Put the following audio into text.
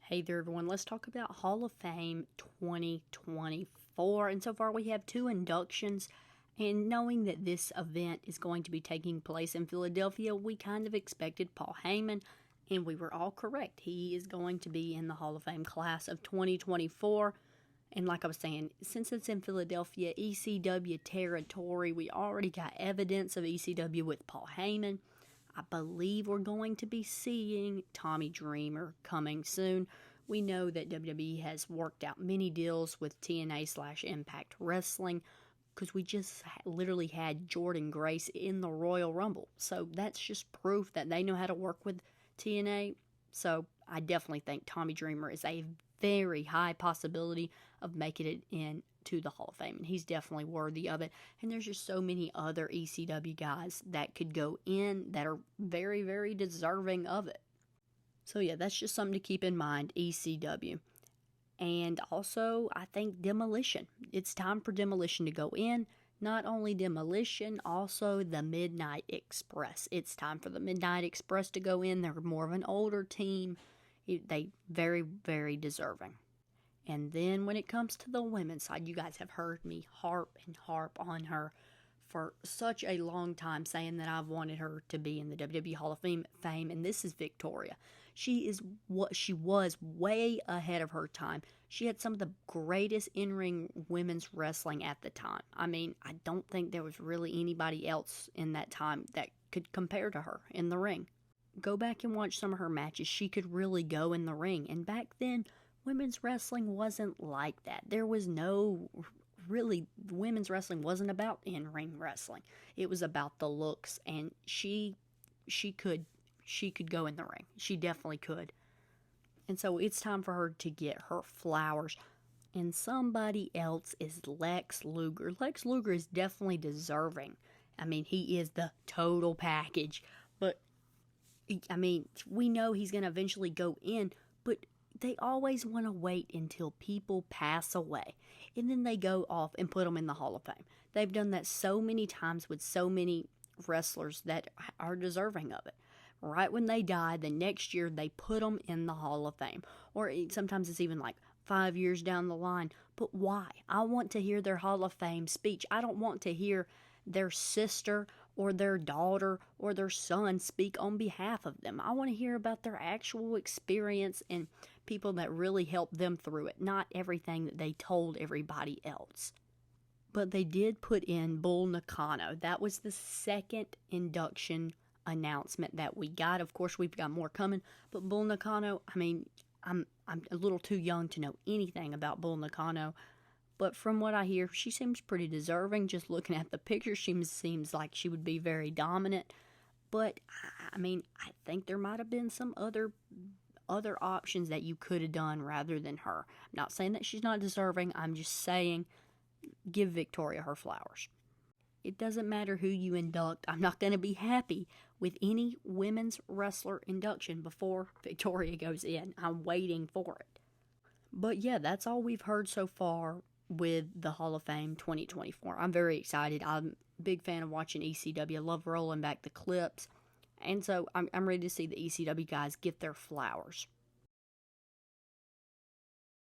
Hey there, everyone. Let's talk about Hall of Fame 2024. And so far, we have two inductions. And knowing that this event is going to be taking place in Philadelphia, we kind of expected Paul Heyman, and we were all correct. He is going to be in the Hall of Fame class of 2024. And like I was saying, since it's in Philadelphia, ECW territory, we already got evidence of ECW with Paul Heyman. I believe we're going to be seeing Tommy Dreamer coming soon. We know that WWE has worked out many deals with TNA/Impact Wrestling because we just literally had Jordynne Grace in the Royal Rumble. So that's just proof that they know how to work with TNA. So I definitely think Tommy Dreamer is a very high possibility of making it into the Hall of Fame, and he's definitely worthy of it. And there's just so many other ECW guys that could go in that are very, very deserving of it. So yeah, that's just something to keep in mind, ECW. And also, I think Demolition. It's time for Demolition to go in. Not only Demolition, also the Midnight Express. It's time for the Midnight Express to go in. They're more of an older team. They very, very deserving. And then when it comes to the women's side, you guys have heard me harp and harp on her for such a long time, saying that I've wanted her to be in the WWE Hall of Fame, and this is Victoria. She was way ahead of her time. She had some of the greatest in-ring women's wrestling at the time. I mean, I don't think there was really anybody else in that time that could compare to her in the ring. Go back and watch some of her matches. She could really go in the ring. And back then, women's wrestling wasn't like that. There was no, really, women's wrestling wasn't about in-ring wrestling. It was about the looks, and she could go in the ring. She definitely could. And so it's time for her to get her flowers. And somebody else is Lex Luger. Lex Luger is definitely deserving. I mean, he is the total package. But I mean, we know he's going to eventually go in, but they always want to wait until people pass away, and then they go off and put them in the Hall of Fame. They've done that so many times with so many wrestlers that are deserving of it. Right when they die, the next year they put them in the Hall of Fame. Or sometimes it's even like 5 years down the line. But why? I want to hear their Hall of Fame speech. I don't want to hear their sister or their daughter or their son speak on behalf of them. I want to hear about their actual experience and people that really helped them through it, not everything that they told everybody else. But they did put in Bull Nakano. That was the second induction announcement that we got. Of course, we've got more coming, but Bull Nakano, I mean, I'm a little too young to know anything about Bull Nakano. But from what I hear, she seems pretty deserving. Just looking at the picture, she seems like she would be very dominant. But, I mean, I think there might have been some other options that you could have done rather than her. I'm not saying that she's not deserving. I'm just saying give Victoria her flowers. It doesn't matter who you induct. I'm not going to be happy with any women's wrestler induction before Victoria goes in. I'm waiting for it. But yeah, that's all we've heard so far with the Hall of Fame 2024. I'm very excited. I'm a big fan of watching ECW. I love rolling back the clips. And so I'm ready to see the ECW guys get their flowers.